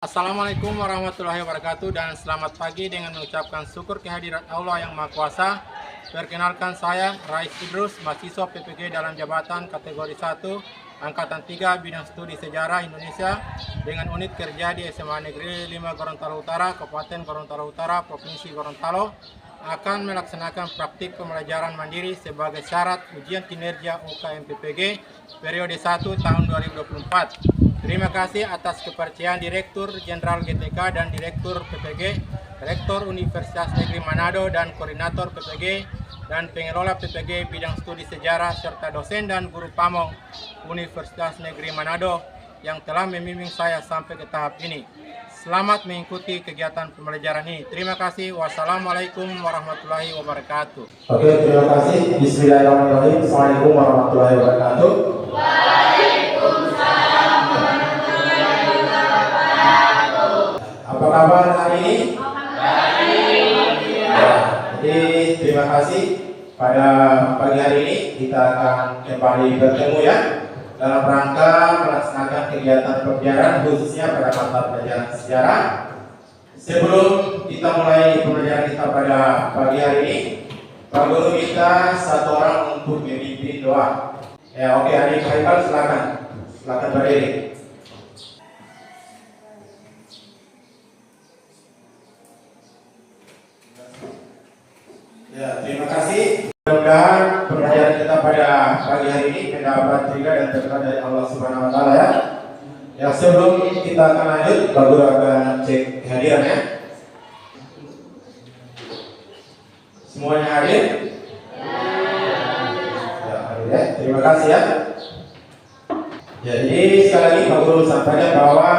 Assalamualaikum warahmatullahi wabarakatuh dan selamat pagi dengan mengucapkan syukur kehadirat Allah yang Maha Kuasa. Perkenalkan saya Rais Idrus, mahasiswa PPG dalam jabatan kategori 1 Angkatan 3 Bidang Studi Sejarah Indonesia dengan unit kerja di SMA Negeri 5 Gorontalo Utara, Kabupaten Gorontalo Utara, Provinsi Gorontalo, akan melaksanakan praktik pembelajaran mandiri sebagai syarat ujian kinerja UKM PPG periode 1 tahun 2024. Terima kasih atas kepercayaan Direktur Jenderal GTK dan Direktur PPG, Rektor Universitas Negeri Manado dan Koordinator PPG dan Pengelola PPG Bidang Studi Sejarah serta dosen dan guru pamong Universitas Negeri Manado yang telah membimbing saya sampai ke tahap ini. Selamat mengikuti kegiatan pembelajaran ini. Terima kasih. Wassalamualaikum warahmatullahi wabarakatuh. Oke, terima kasih. Bismillahirrahmanirrahim. Assalamualaikum warahmatullahi wabarakatuh. Apa kabar hari ini? Jadi terima kasih. Pada pagi hari ini kita akan kembali bertemu ya dalam rangka melaksanakan kegiatan pembelajaran khususnya pada mata pelajaran sejarah. Sebelum kita mulai pembelajaran kita pada pagi hari ini, Pak Guru minta satu orang untuk memimpin doa. Ya, oke, Adik Haikal silakan berdiri. Ya, terima kasih. Mudah-mudahan pembelajaran kita pada pagi hari ini mendapat berkah dan berkah dari Allah Subhanahu Wa Taala ya. Ya, sebelum kita akan lanjut, Pak Guru akan cek kehadirannya. Semuanya hadir? Ya, hadir ya. Terima kasih ya. Ya, jadi sekali lagi Pak Guru sampaikan bahwa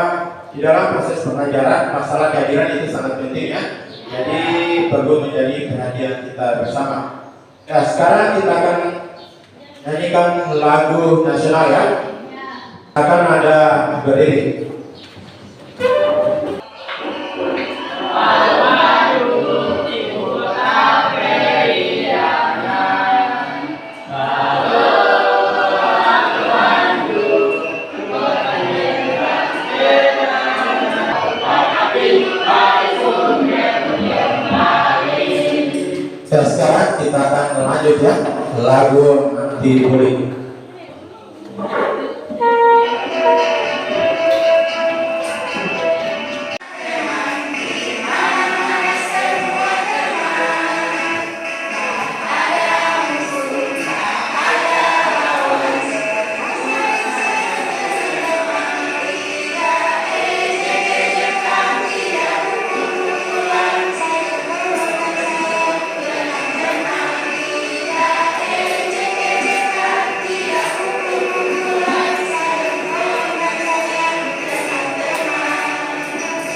di dalam proses pembelajaran masalah kehadiran itu sangat penting ya. Jadi perlu menjadi perhatian kita bersama. Ya, sekarang kita akan nyanyikan lagu nasional ya. Akan ada berdiri. Sekarang kita akan lanjut ya lagu anti bullying.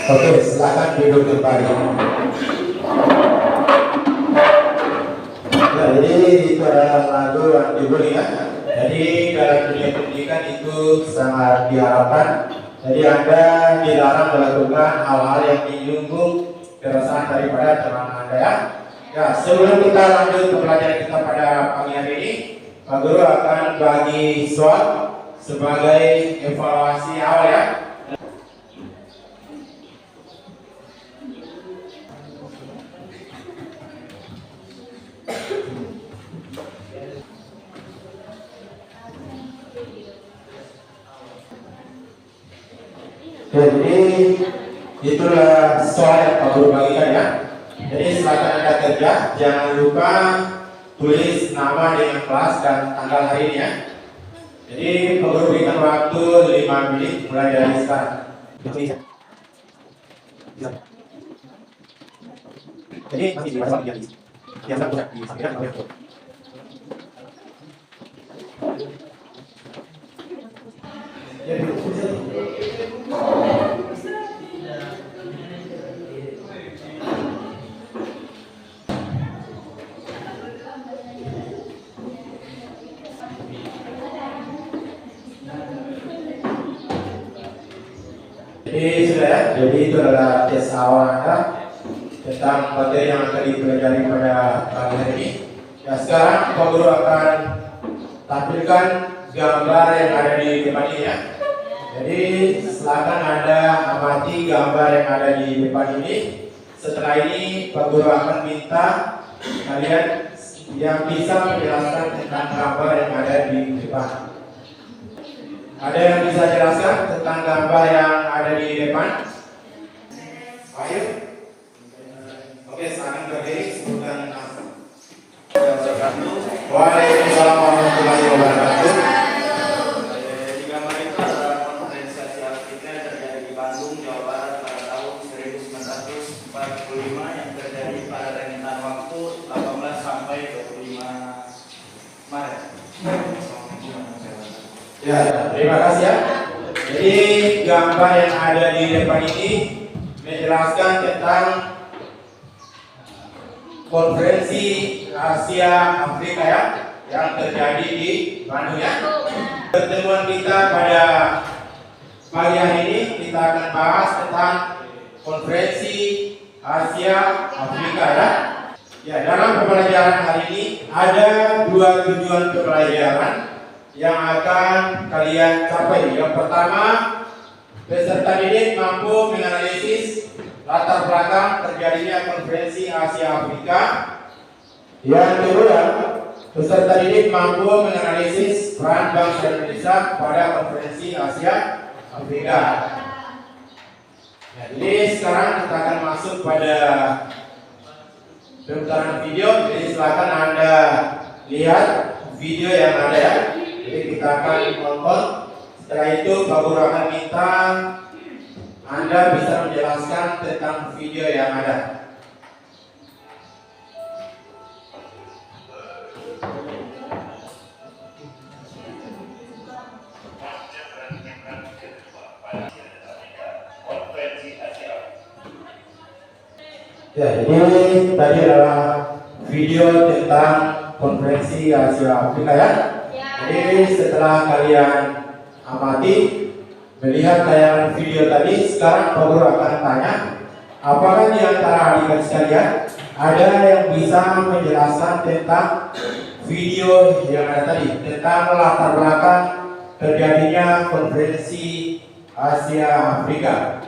Oke, silakan duduk kembali. Ya, jadi itu adalah lagu anti bullying ya. Jadi dalam dunia pendidikan itu sangat diharapkan. Jadi Anda dilarang melakukan hal-hal yang menyinggung perasaan daripada teman Anda ya. Ya, sebelum kita lanjut pembelajaran kita pada pagi hari ini, Pak Guru akan bagi soal sebagai evaluasi awal ya. Jadi itulah soal yang Pak Guru bagikan ya. Jadi silakan Anda kerja, jangan lupa tulis nama dengan kelas dan tanggal hari ini ya. Jadi Pak Guru berikan waktu 5 menit mulai dari sekarang. Jadi masih di masa yang bisa disampaikan oleh Pak. Jadi sudah ya, jadi itu adalah tes awal Anda tentang materi yang akan dipelajari pada pagi hari ini. Ya, sekarang Pak Guru akan tampilkan gambar yang ada di depan ini ya. Jadi silakan Anda amati gambar yang ada di depan ini. Setelah ini Pak Guru akan minta kalian yang bisa menjelaskan tentang gambar yang ada di depan. Ada yang bisa jelaskan tentang gambar yang ada di depan? Ayo. Oke, silakan berdiri sebutkan nama. Waalaikumsalam warahmatullahi wabarakatuh. Di gambar itu adalah konferensi Asia Afrika yang terjadi di Bandung, Jawa Barat pada tahun 1945 yang terjadi pada rentetan waktu 18 sampai 25 Maret. Ya, terima kasih ya. Jadi gambar yang ada di depan ini menjelaskan tentang konferensi Asia Afrika ya yang terjadi di Bandung ya. Pertemuan kita pada pagi hari ini kita akan bahas tentang konferensi Asia Afrika ya. Ya, dalam pembelajaran hari ini ada dua tujuan pembelajaran yang akan kalian capai. Yang pertama, peserta didik mampu menganalisis latar belakang terjadinya konferensi Asia Afrika. Yang kedua, peserta didik mampu menganalisis peran bangsa Indonesia pada konferensi Asia Afrika. Nah, jadi sekarang kita akan masuk pada pemutaran video. Jadi silakan Anda lihat video yang ada ya. Jadi kita akan nonton. Setelah itu Pak Guru akan minta Anda bisa menjelaskan tentang video yang ada. Ya, ini tadi adalah video tentang konferensi Asia Afrika ya. Jadi setelah kalian amati melihat tayangan video tadi, sekarang Pak Guru akan tanya, apakah di antara adik-adik sekalian ada yang bisa menjelaskan tentang video yang ada tadi tentang latar belakang terjadinya konferensi Asia Afrika?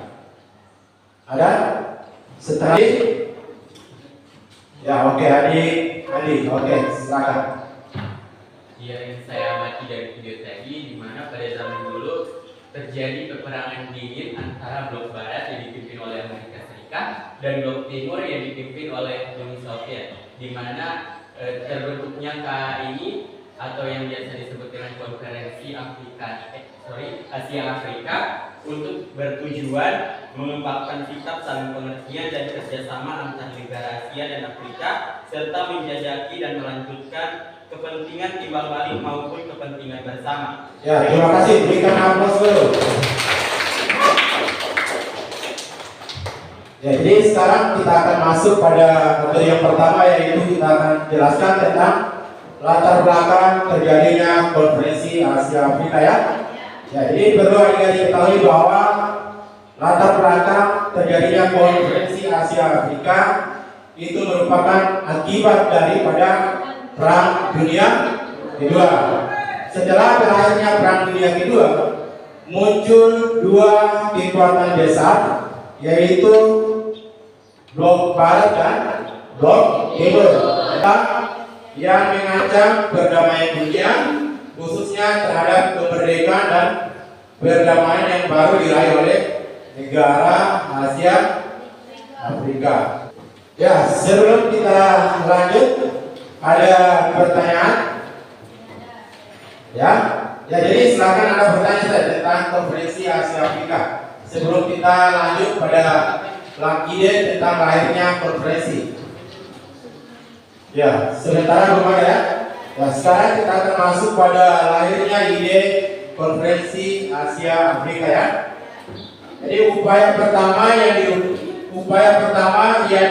Ada? Setelah ya, oke adik, oke silakan. Ya, yang saya amati dari video tadi, di mana pada zaman dulu terjadi peperangan dingin antara blok barat yang dipimpin oleh Amerika Serikat dan blok timur yang dipimpin oleh Uni Soviet, di mana terbentuknya KAI atau yang biasa disebut dengan konferensi Asia Afrika untuk bertujuan mengembangkan sikap saling pengertian dan kerjasama antar negara Asia dan Afrika, serta menjajaki dan melanjutkan kepentingan timbal balik maupun kepentingan bersama. Ya, terima kasih. Berikan aplaus dulu. Ya, jadi sekarang kita akan masuk pada materi yang pertama, yaitu kita akan jelaskan tentang latar belakang terjadinya konferensi Asia Afrika ya. Ya, jadi perlu adik-adik ketahui bahwa latar belakang terjadinya konferensi Asia Afrika itu merupakan akibat daripada Perang Dunia Kedua. Setelah berakhirnya Perang Dunia Kedua, muncul dua kekuatan besar, yaitu blok barat dan blok timur, yang mengancam perdamaian dunia, khususnya terhadap kemerdekaan dan perdamaian yang baru diraih oleh negara Asia Afrika. Ya, sebelum kita lanjut, ada pertanyaan? Ya, jadi silakan Anda bertanya saya tentang konferensi Asia Afrika sebelum kita lanjut pada ide tentang lahirnya konferensi. Ya, sementara belum ada ya. Nah, sekarang kita akan masuk pada lahirnya ide konferensi Asia Afrika ya. Jadi upaya pertama yang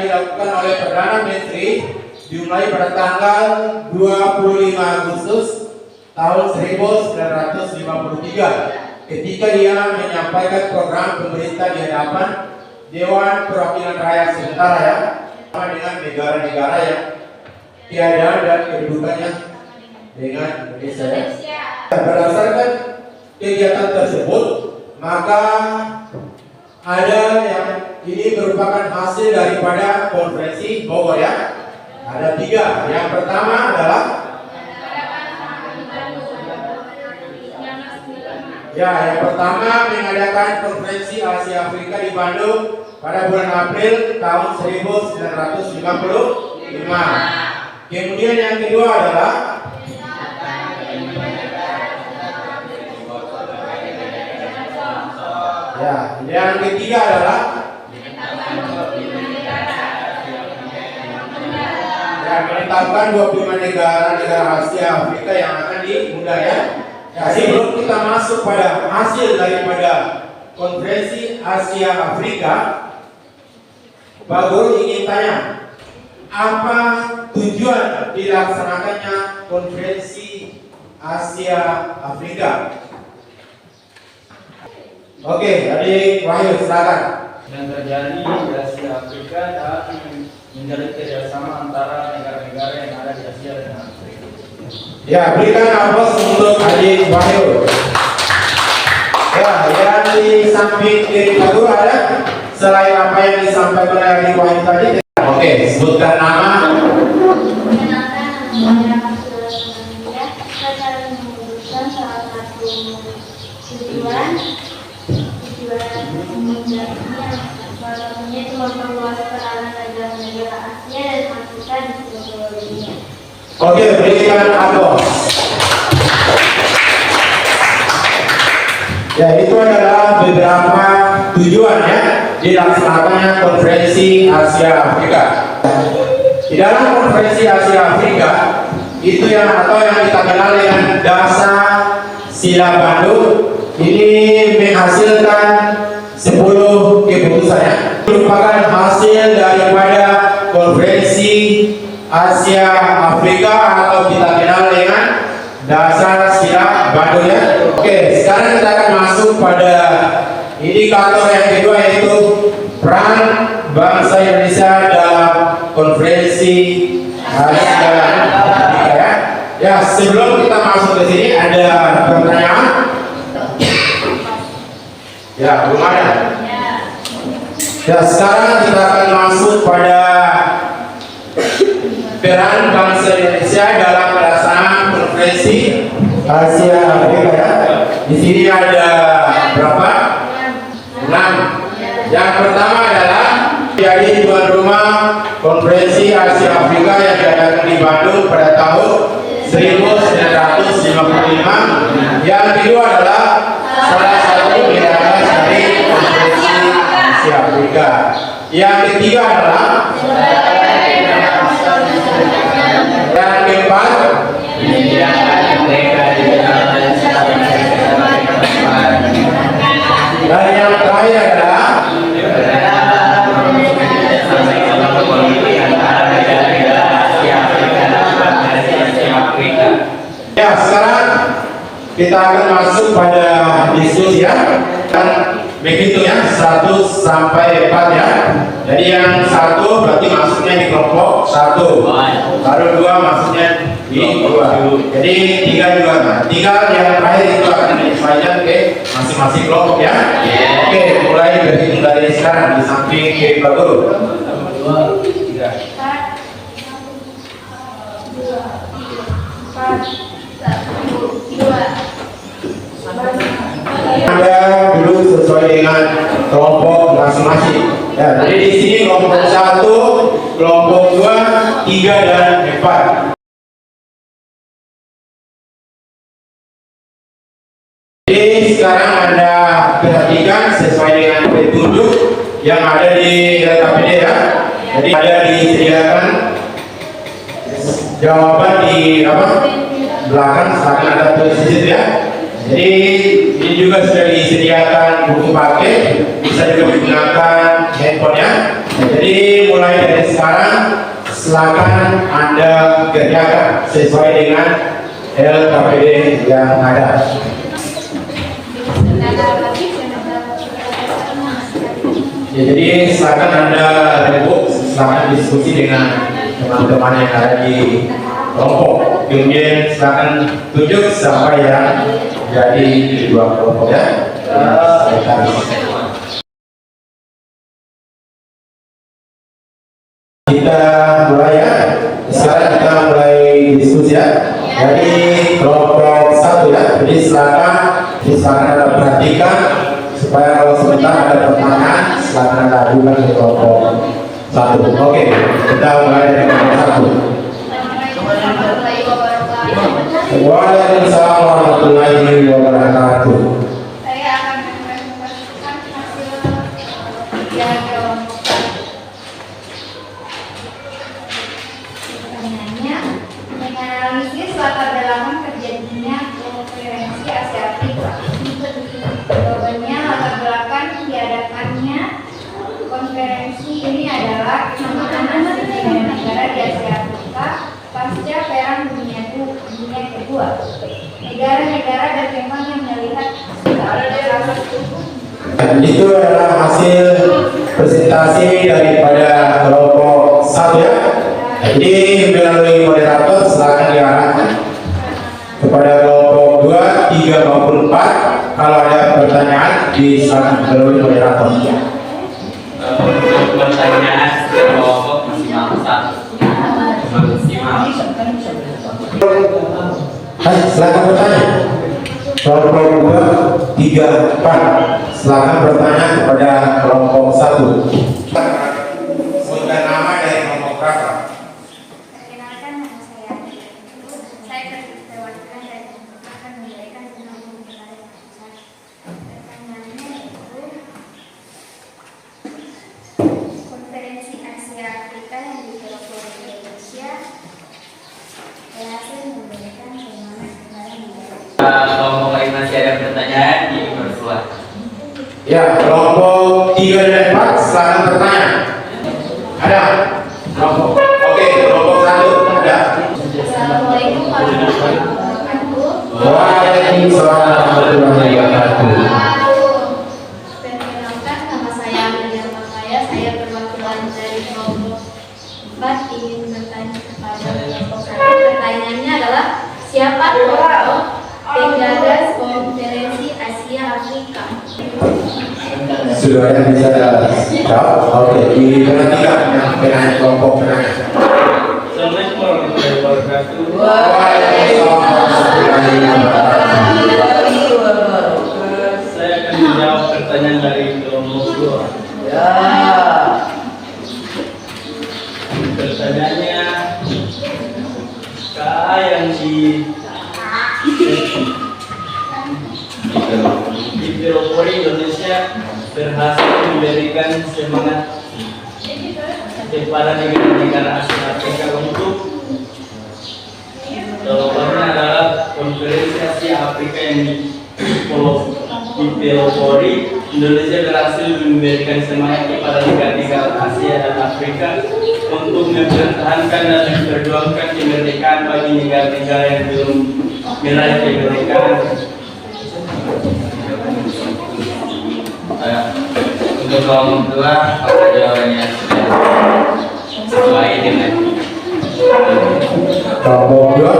dilakukan oleh Perdana Menteri dimulai pada tanggal 25 Agustus tahun 1953 ketika dia menyampaikan program pemerintah di hadapan Dewan Perwakilan Rakyat sementara ya, sama dengan negara-negara yang tiada dan kedudukannya dengan Indonesia ya. Berdasarkan kegiatan tersebut, maka ada yang ini merupakan hasil daripada konferensi Bogor ya. Ada 3. Yang pertama adalah yang pertama mengadakan konferensi Asia Afrika di Bandung pada bulan April tahun 1955. Kemudian yang kedua adalah yang ketiga adalah menetapkan 25 negara Asia Afrika yang akan diundang ya. Sebelum kita masuk pada hasil daripada konferensi Asia Afrika, Pak Guru ingin tanya, apa tujuan dilaksanakannya konferensi Asia Afrika? Oke, adik Wahyu silakan. Yang terjadi di Asia Afrika adalah menjalin kerjasama antara negara-negara yang ada di Asia dan Afrika. Ya, berikan aplaus untuk adik Wahyu. Ya, yang di samping kiri Pak Guru ada selain apa yang disampaikan oleh adik Wahyu tadi. Oke, sebutkan nama. Salah satu tujuan itu memperluas peranan negara-negara Asia dan Afrika di seluruh dunia. Oke, berikan aplaus. Ya, itu adalah beberapa tujuan ya dilaksanakannya konferensi Asia Afrika. Di dalam konferensi Asia Afrika itu yang kita kenal dengan Dasar Sila Bandung ini menghasilkan 10 keputusan ya. Merupakan hasil daripada konferensi Asia Afrika atau kita kenal dengan Dasar Sila Bandung ya. Oke, sekarang kita akan masuk pada indikator yang kedua yaitu peran bangsa Indonesia dalam konferensi Asia Afrika ya. Ya, sebelum kita masuk ke sini ada pertanyaan? Ya, belum ada. Ya, sekarang kita akan masuk pada peran bangsa Indonesia dalam pelaksanaan konferensi Asia Afrika ya. Di sini ada berapa? 6. Yang pertama adalah menjadi tuan rumah konferensi Asia Afrika yang diadakan di Bandung pada tahun 1955. Yang kedua adalah salah satu negara dari konferensi Asia Afrika. Yang ketiga adalah yang keempat dan yang terakhir adalah ya. Sekarang kita akan masuk pada diskusi ya. Begitu ya, 1 sampai 4 ya. Jadi yang 1 berarti masuknya di kelompok 1, baru 2 masuknya di 2. Jadi 3 juga. Nah, 3 yang terakhir itu akan disesuaikan ke masing-masing kelompok ya. Oke, mulai berhitung dari sekarang di samping kiri Pak Guru. 2, 3. 4, 2. Anda dulu sesuai dengan kelompok masing-masing. Ya, jadi di sini kelompok 1, kelompok 2, 3 dan 4. Jadi sekarang Anda perhatikan sesuai dengan petunjuk yang ada di LKPD ya. Jadi ada disediakan jawaban di belakang, akan ada tulis di situ ya. Jadi ini juga sudah disediakan buku paket, bisa juga digunakan handphonenya. Jadi mulai dari sekarang silakan Anda kerjakan sesuai dengan LKPD yang ada. Ya, jadi silakan Anda rembuk, silakan diskusi dengan teman-teman yang ada di kelompok. Kemudian silakan tunjuk siapa yang jadi di dua kelompok ya. Kita mulai ya. Sekarang kita mulai diskusi ya. Jadi kelompok 1 ya. Jadi silakan Anda perhatikan supaya kalau sebentar ada pertanyaan silakan Anda ajukan ke kelompok 1. Oke, kita mulai dari kelompok 1. Waalaikumsalam warahmatullahi wabarakatuh. Saya akan mempresentasikan hasil kerja kelompok. Pertanyaannya, menganalisis latar belakang terjadinya konferensi Asia Afrika. Jawabannya, latar belakang diadakannya konferensi ini adalah kesamaan negara di Asia Afrika pasca Perang Dunia Kedua. Negara-negara berkembang yang melihat Itu adalah hasil presentasi daripada kelompok 1 ya. Jadi melalui moderator silakan diarahkan kepada kelompok 2, 3 maupun 4. Kalau ada pertanyaan silakan melalui moderator. Untuk pertanyaan kelompok maksimal 1. Maksimal. Silakan bertanya. Kelompok 2, 3, 4. Silakan bertanya kepada kelompok 1. Sebutkan nama dari kelompok berapa? Perkenalkan, nama saya. Saya perwakilan dari akan memberikan pendamping kepada saya. Pertanyaannya yaitu konferensi Asia Afrika yang digelar oleh Indonesia berhasil memberikan semangat kepada negara. Kelompok lain masih ada pertanyaan dipersilakan. Ya, kelompok 3 dan 4 silakan bertanya. Ada? Kelompok. Oke, kelompok 1 ada. Assalamualaikum warahmatullahi wabarakatuh. Waalaikumsalam warahmatullahi wabarakatuh. Perkenalkan, nama saya Amelia Makaya. Saya perwakilan dari kelompok 4 ingin bertanya kepada kelompok 1. Pertanyaannya adalah siapa tokoh penggagas konferensi Asia Afrika? Sudah yang bisa jawab? Oke, diperhatikan yang penanya kelompok penanya. Assalamualaikum warahmatullahi wabarakatuh. Waalaikumsalam warahmatullahi wabarakatuh. Saya akan menjawab pertanyaan dari kelompok 2. Pertanyaannya, KA yang di Pelopori Indonesia berhasil memberikan semangat kepada negara-negara Asia Afrika untuk jawabannya adalah konferensi Asia Afrika yang di Pelopori Indonesia berhasil memberikan semangat kepada negara-negara Asia dan Afrika untuk mempertahankan dan memperjuangkan kemerdekaan bagi negara-negara yang belum meraih kemerdekaan. Untuk kelompok 2, apakah jawabannya sudah sesuai dengan Kelompok 2.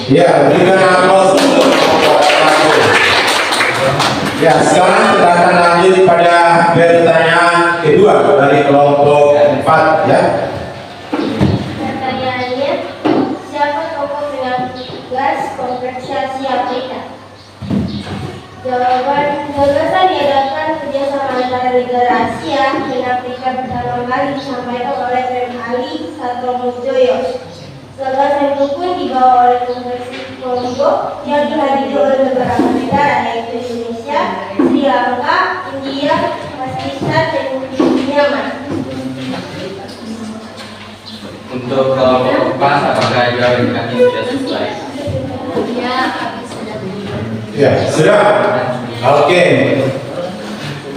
Ya, berikan aplaus untuk kelompok 1. Ya, sekarang kita akan lanjut pada pertanyaan kedua dari kelompok 4 ya. Pertanyaannya, siapa tokoh penggagas konferensi Asia Afrika? Jawaban, gagasan diadakan kerjasama antara negara Asia dan Afrika pertama kali disampaikan oleh Prem Ali Satromojoyo. Gagasan itu pun dibawa oleh konferensi Kongo yang dihadiri oleh beberapa negara yaitu Indonesia, Sri Lanka, India, Pakistan, dan Myanmar. untuk kelompok 4, apakah jawaban kami sudah sesuai? Ya, habis sudah. Ya, sudah. Oke.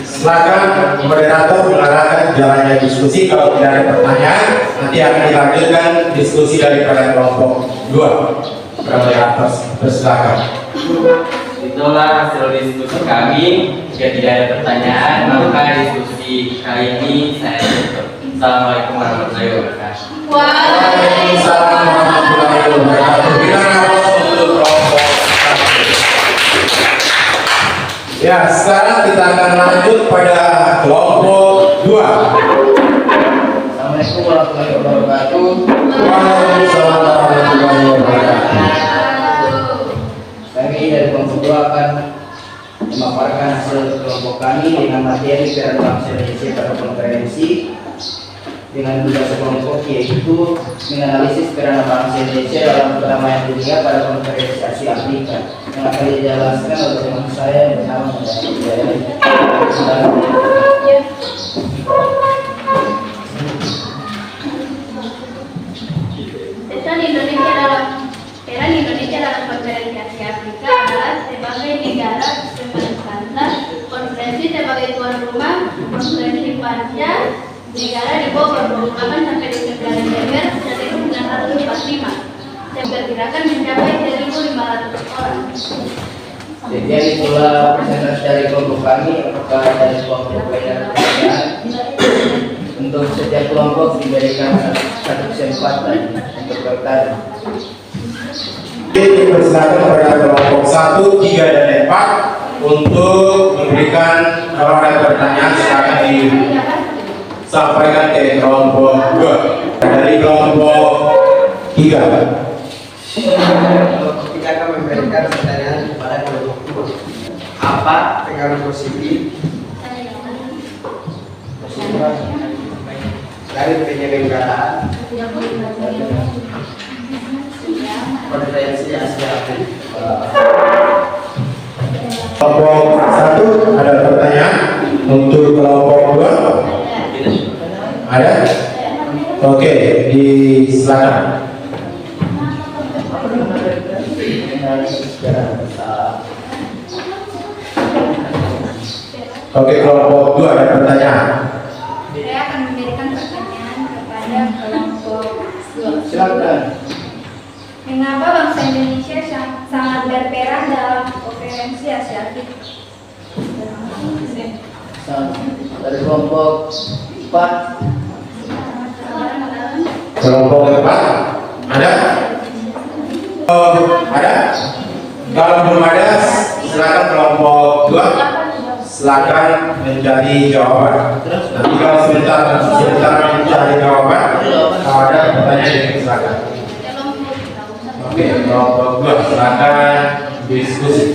Silakan moderator mengarahkan jalannya diskusi. Kalau tidak ada pertanyaan, nanti akan dilanjutkan diskusi daripada kelompok 2. Moderator, silakan. Itulah hasil diskusi kami. Jika tidak ada pertanyaan, maka diskusi kali ini saya tutup. Assalamualaikum warahmatullahi wabarakatuh. Waalaikumsalam warahmatullahi wabarakatuh. Berikan aplaus untuk kelompok 1. kita akan lanjut pada kelompok 2. Assalamualaikum warahmatullahi wabarakatuh. Waalaikumsalam warahmatullahi wabarakatuh. Kami dari kelompok 2 akan memaparkan hasil kelompok kami dengan materi Peran Bangsa Indonesia pada konferensi dengan tugas kelompok, yaitu menganalisis peran bangsa Indonesia dalam perdamaian dunia pada konferensi Asia Afrika yang akan dijelaskan oleh teman saya yang bernama Peran Indonesia dalam konferensi Asia Afrika adalah sebagai negara peserta konferensi sebagai tuan rumah. Konferensi panja negara di Bogor 28 sampai 29 Desember 1945. Diperkirakan mencapai 1.500 orang. Jadi itulah presentasi dari kelompok kami. Apakah dari kelompok lain untuk setiap kelompok diberikan satu kesempatan untuk bertanya. Dipersilakan kepada kelompok 1, 3, dan 4 untuk memberikan, kalau ada pertanyaan silakan disampaikan ke kelompok 2. Dari kelompok 3. Kita akan memberikan pertanyaan kepada kelompok 2. Apa pengaruh positif dari penyelenggaraan konferensi Asia Afrika? Kelompok 1 ada pertanyaan untuk kelompok 2? Ada? Oke, disilakan. Oke, kelompok 2 ada pertanyaan. Saya akan memberikan pertanyaan kepada kelompok 2. Silakan. Mengapa bangsa Indonesia sangat berperan dalam konferensi Asia Afrika? Dari kelompok 4. Kelompok 4 ada? Ada? Kalau belum ada, silakan kelompok 2. Silakan mencari jawaban. Nanti kalau sebentar mencari jawaban, kalau ada pertanyaan silakan. Oke, kelompok 2 silakan diskusi.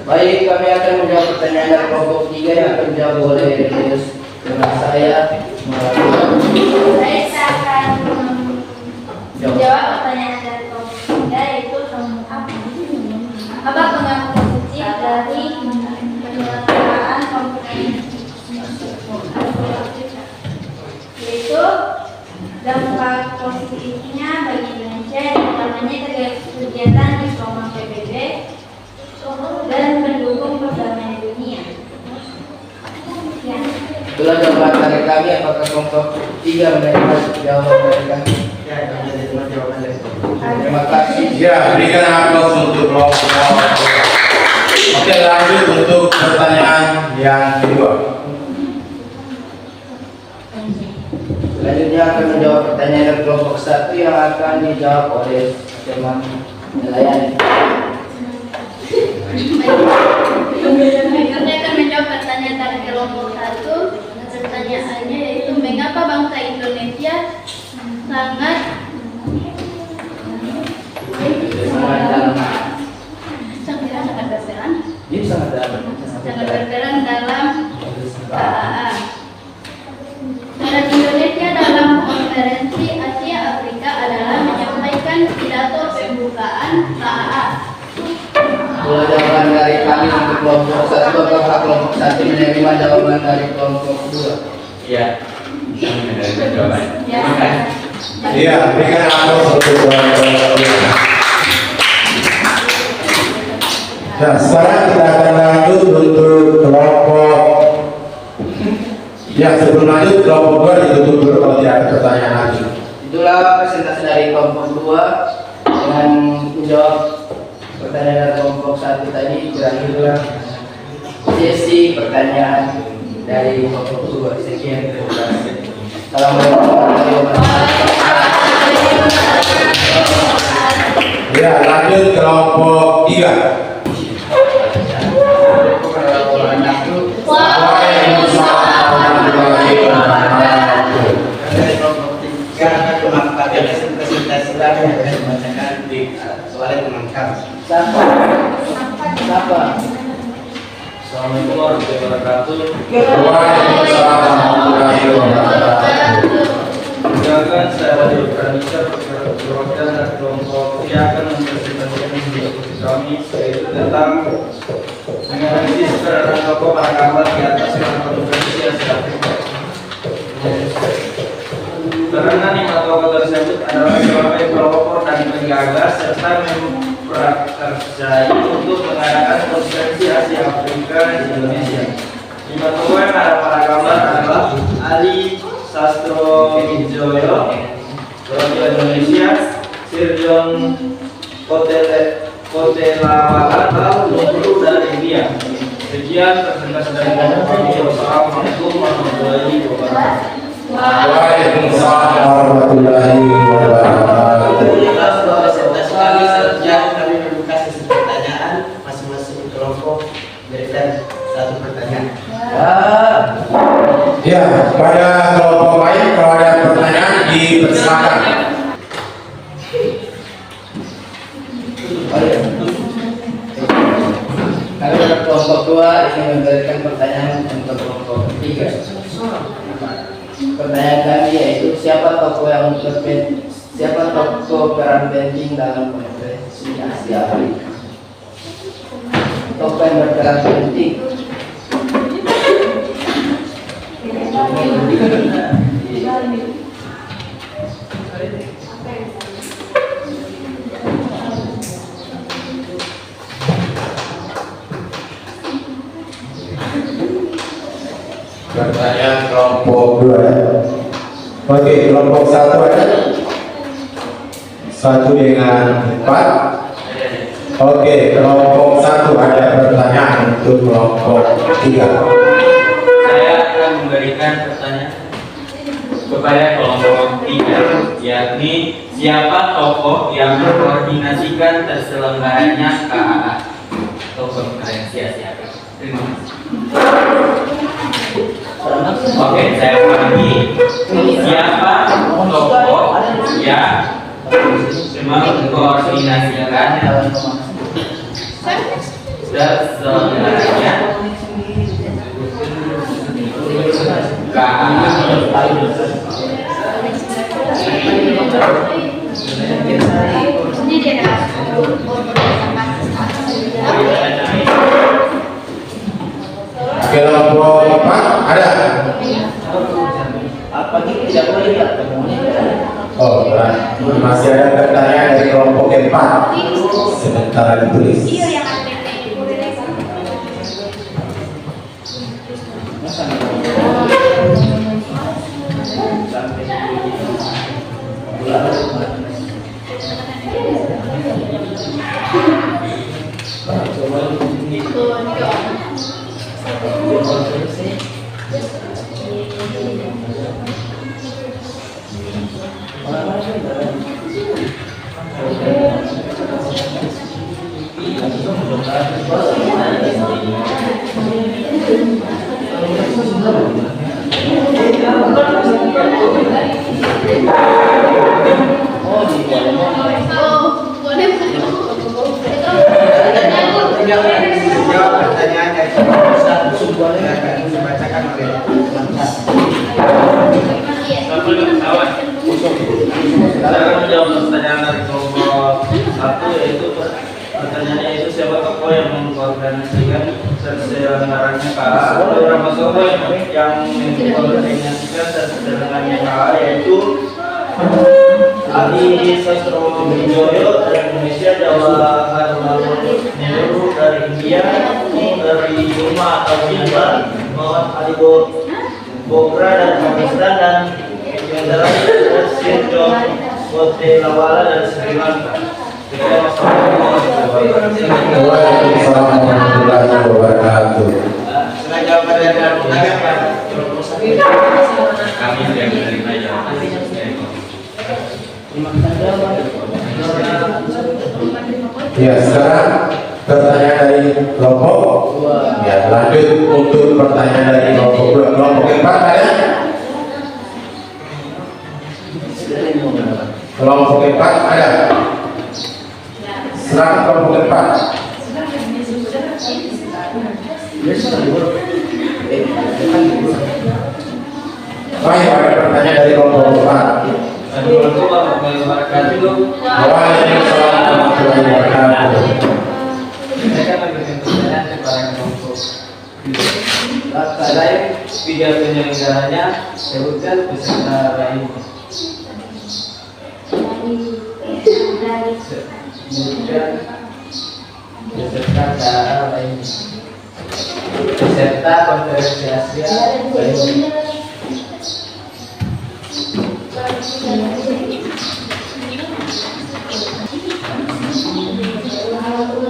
Baik, kami akan menjawab pertanyaan dari kelompok 3 yang akan dijawab oleh Deus dengan saya melalui. Saya akan menjawab pertanyaan dari kelompok 3, yaitu apa pengaruh positif dari penyelenggaraan konferensi Afrika, yaitu dampak positifnya bagi Indonesia yang utamanya kegiatan di Roma PBB dan mendukung perdamaian dunia. Itulah jawaban dari kami. Apakah kelompok 3 menerima jawaban dari kami? Ya, kami menerima jawaban dari kelompok. Terima kasih. Ya, berikan aplaus untuk kelompok. Oke, lanjut untuk pertanyaan yang kedua. Selanjutnya akan menjawab pertanyaan dari kelompok 1 yang akan dijawab oleh teman nelayan. Saya akan menjawab pertanyaan dari kelompok 1. Pertanyaannya yaitu mengapa bangsa Indonesia sangat berperan dalam KAA. Peran Indonesia dalam konferensi Asia Afrika adalah menyampaikan pidato pembukaan KAA. Itulah jawaban dari kami untuk kelompok 1. Apakah kelompok 1 menerima jawaban dari kelompok 2? Iya, kami menerima jawaban. Terima kasih. Iya, berikan aplaus untuk kelompok 2. Nah, sekarang kita akan lanjut untuk kelompok. Ya, sebelum lanjut kelompok 2 ditutup dulu kalau tidak ada pertanyaan lagi. Itulah presentasi dari kelompok 2 dengan menjawab pertanyaan dari kelompok 1 tadi. Berakhirlah sesi pertanyaan dari kelompok 2. Sekian, terima kasih. Assalamualaikum warahmatullahi wabarakatuh. Ya, lanjut kelompok 3. Waalaikumsalam warahmatullahi wabarakatuh. Dari kelompok 3 akan melakukan presentasi lagi yang akan dibacakan di soalnya teman kami. Assalamualaikum warahmatullahi wabarakatuh. Waalaikumsalam warahmatullahi wabarakatuh. Silakan saya Wahyu Pranisa perwakilan dari kelompok 3 akan mempresentasikan diskusi kami yaitu tentang menganalisis peranan tokoh para gambar di atas konferensi Asia Afrika. Karena 5 tokoh tersebut adalah sebagai pelopor dan penggagas serta memperkerjai untuk mengadakan konferensi Asia Afrika di Indonesia. 5 tokoh yang ada para gambar adalah Ali Sastro Wijoyo, Perwakilan Indonesia, Sirjon Kotelawala, Nurul dari India. Sekian presentasi dari kami. Wassalamualaikum warahmatullahi wabarakatuh. Waalaikumsalam warahmatullahi wabarakatuh. Inilah sebuah presentasi kami. Selanjutnya kami membuka sesi pertanyaan. Masing-masing kelompok berikan satu pertanyaan. Ya, pada kelompok lain kalau ada pertanyaan dipersilakan. Kami dari kelompok 2 ingin memberikan pertanyaan untuk kelompok 3. Pertanyaan kami yaitu siapa tokoh peran penting dalam konferensi Asia Afrika? Tokoh yang berperan penting. Pertanyaan kelompok 2 ya. Oke, kelompok 1 ada 1 dengan 4. Oke, kelompok 1 ada pertanyaan untuk kelompok 3. Saya akan memberikan pertanyaan kepada kelompok 3, yakni siapa tokoh yang mengkoordinasikan terselenggaranya KAA atau konferensi Asia Afrika. Terima kasih. Oke, saya ulangi. Siapa tokoh yang mengkoordinasikan terselenggaranya Kelompok 4 ada? Tidak boleh lihat. Oh, masih ada pertanyaan dari kelompok 4. Sebentar ditulis. Jawab pertanyaan dari kelompok 1 yang akan dibacakan oleh teman-teman. Saya akan menjawab pertanyaan dari kelompok 1 yaitu pertanyaannya itu siapa tokoh yang mengkoordinasikan terselenggaranya KA. Beberapa tokoh yang mengkoordinasikan terselenggaranya KA yaitu Ali Sastro Wijoyo dari Indonesia, Jawaharlal Nehru dari India, dari Burma atau Myanmar, Muhammad Ali Bogra dari Pakistan, dan yang terakhir Sirjon Kotelawala dari Sri Lanka. Waalaikumsalam warahmatullahi wabarakatuh. Setelah jawaban dari kelompok 1, kami sudah menerima jawaban. Ya, sekarang pertanyaan dari kelompok. Ya, lanjut untuk pertanyaan dari kelompok 2. Kelompok 4 ada? Kelompok 4 ada? Silakan kelompok 4. Baik, ada pertanyaan dari kelompok 4. Assalamualaikum warahmatullahi wabarakatuh. Waalaikumsalam warahmatullahi wabarakatuh. Saya akan memberikan pertanyaan kepada kelompok. Kata lain, 3 penyelenggaranya, sebutkan peserta lainnya. Sebutkan peserta KA lainnya. Peserta Konferensi Asia lainnya.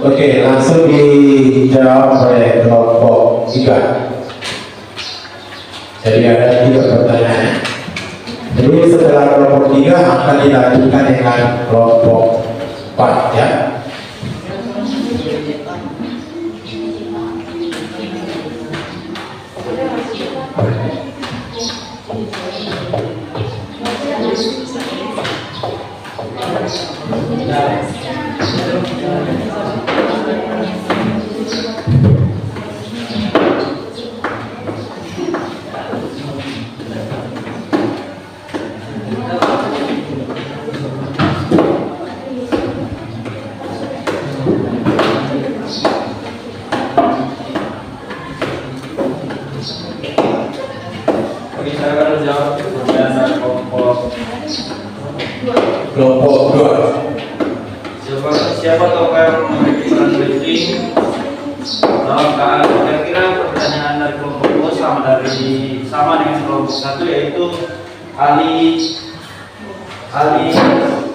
Oke, langsung dijawab oleh kelompok 3. Jadi ada 3 pertanyaan. Jadi setelah kelompok 3 akan dilanjutkan dengan kelompok 4 ya. Oke, saya akan menjawab pertanyaan kelompok Kelompok 2. Siapa tokoh yang memiliki peran penting dalam KA? Kira-kira pertanyaan dari kelompok 2 sama dengan kelompok 1, yaitu Ali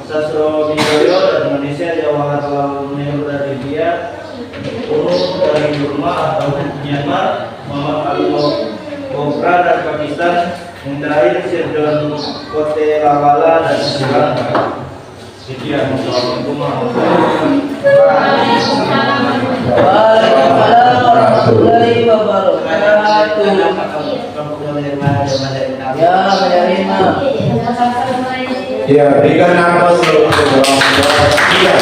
Sastrowijoyo dari Indonesia, Jawaharlal Nehru dari India, dari Burma atau Myanmar, Muhammad Ali Gopra dari Pakistan, yang terakhir Sirjon Kote Lawala dari Sri Lanka. Sekian, Assalamualaikum warahmatullahi wabarakatuh. Ya, menerima. Ya, berikan aplaus untuk kelompok 3.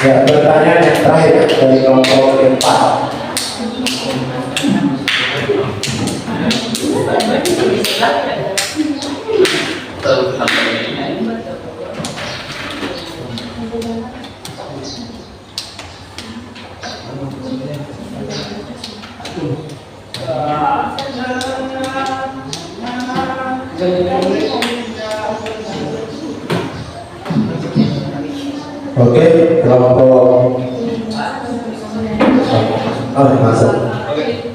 Ya, pertanyaan yang terakhir dari kelompok 4. Oke, kelompok masuk. Oke.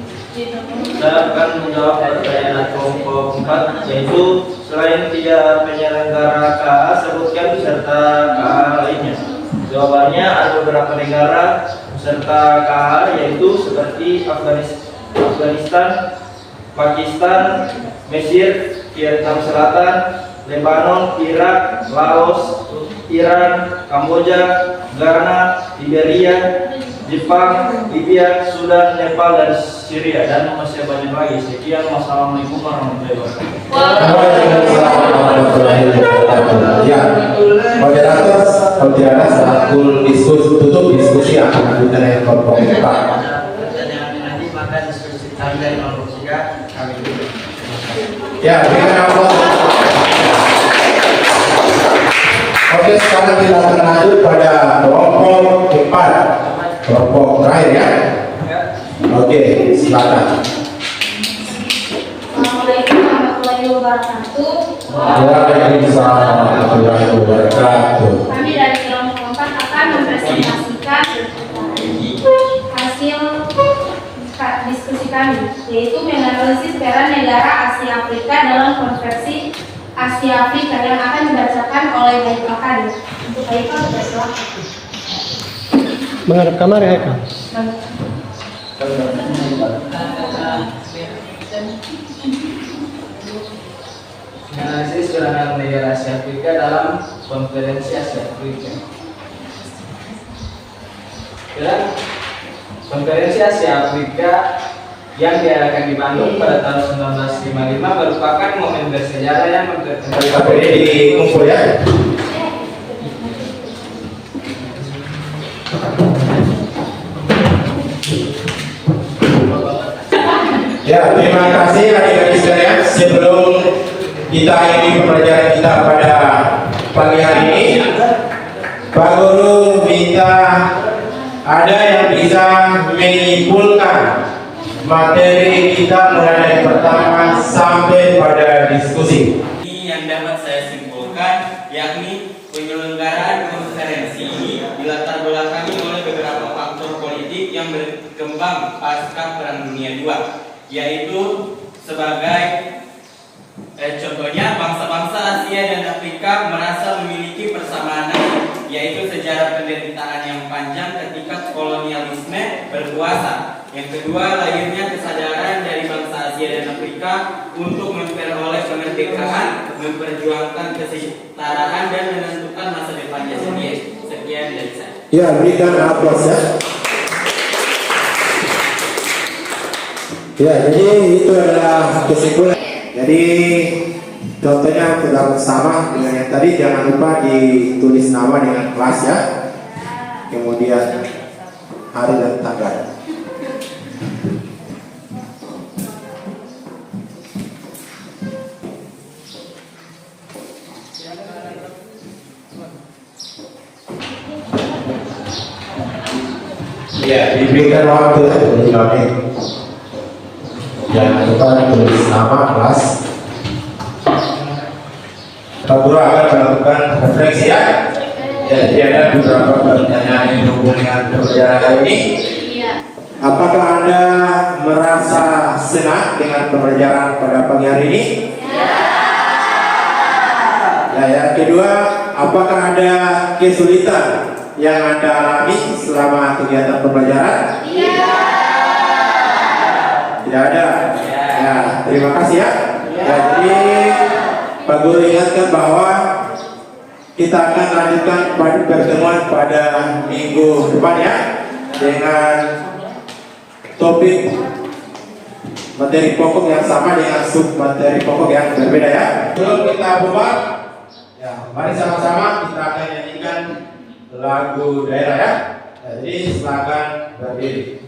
Saya akan menjawab pertanyaan kelompok 4, yaitu selain 3 penyelenggara KA, sebutkan peserta KA lainnya. Jawabannya ada beberapa negara peserta KA, yaitu seperti Afghanistan, Pakistan, Mesir, Vietnam Selatan, Lebanon, Irak, Laos, Iran, Kamboja, Ghana, Liberia, Jepang, Libya, Sudan, Nepal, dan Syria, dan masih banyak lagi. Sekian, wassalamualaikum warahmatullahi wabarakatuh. Ya, moderator Saudara selaku tutup diskusi akan lanjutkan dengan kelompok 4. Pertanyaan nanti maka diskusi kami dari kelompok 3 kami tutup. Ya, berikan aplaus. Oke, sekarang kita akan lanjut pada kelompok 4. Kelompok terakhir ya. Oke, silakan. Assalamualaikum warahmatullahi wabarakatuh. Waalaikumsalam warahmatullahi wabarakatuh. Kami dari kelompok 4 akan mempresentasikan hasil diskusi kami, yaitu menganalisis peran negara Asia Afrika dalam konferensi Asia Afrika yang akan dibacakan oleh Haikal Kadir. Untuk Haikal, silakan. Menghadap kamar ya, Haikal. Analisis kecurangan negara Asia Afrika dalam konferensi Asia Afrika. Dan konferensi Asia Afrika yang diadakan di Bandung pada tahun 1955 merupakan momen bersejarah yang Tapi ini dikumpul ya. Ya, terima kasih adik-adik sekalian. Sebelum kita akhiri pembelajaran kita pada pagi hari ini, Pak Guru minta ada yang bisa menyimpulkan materi kita mulai dari pertama sampai pada diskusi. Ini yang dapat saya simpulkan, yakni penyelenggaraan konferensi ini dilatar belakangi oleh beberapa faktor politik yang berkembang pasca Perang Dunia II, yaitu sebagai contohnya bangsa-bangsa Asia dan Afrika merasa memiliki persamaan, yaitu sejarah penderitaan yang panjang ketika kolonialisme berkuasa. Yang kedua, lahirnya kesadaran dari bangsa Asia dan Afrika untuk memperoleh kemerdekaan, memperjuangkan kesetaraan dan menentukan masa depannya sendiri. Sekian dari saya. Ya, berikan aplaus ya. Ya, jadi itu adalah kesimpulan. Jadi contohnya tetap sama dengan yang tadi, jangan lupa ditulis nama dengan kelas ya. Kemudian hari dan tanggal. Ya, diberikan waktu 5 menit. Jangan lupa tulis nama kelas. Pak Guru akan melakukan refleksi ya. Jadi ada beberapa pertanyaan yang berhubungan dengan pembelajaran hari ini. Apakah Anda merasa senang dengan pembelajaran pada pagi hari ini? Ya, yang kedua, apakah ada kesulitan yang Anda alami selama kegiatan pembelajaran? Tidak ada. Ya, terima kasih ya. Ya, jadi Pak Guru ingatkan bahwa kita akan lanjutkan pada pertemuan pada minggu depan ya, dengan topik materi pokok yang sama dengan sub materi pokok yang berbeda ya. Sebelum kita bubar, ya, mari sama-sama kita akan nyanyikan lagu daerah ya. Jadi silakan berdiri.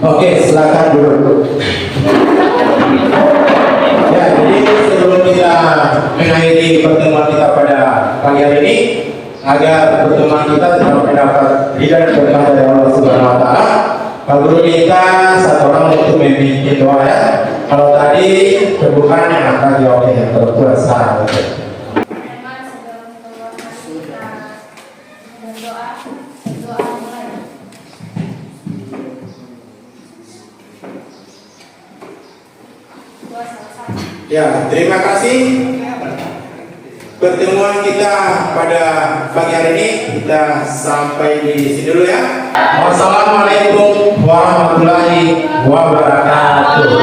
Oke, silakan duduk. Ya, jadi sebelum kita mengakhiri pertemuan kita pada pagi hari ini, agar pertemuan kita tetap mendapat ridha dan berkah dari Allah Subhanahu Wa Taala, Pak Guru minta satu orang untuk memimpin doa ya. Kalau tadi kebukaan yang akan jawab yang terpulang sekarang. Ya, terima kasih. Pertemuan kita pada pagi hari ini kita sampai di sini dulu ya. Wassalamualaikum warahmatullahi wabarakatuh.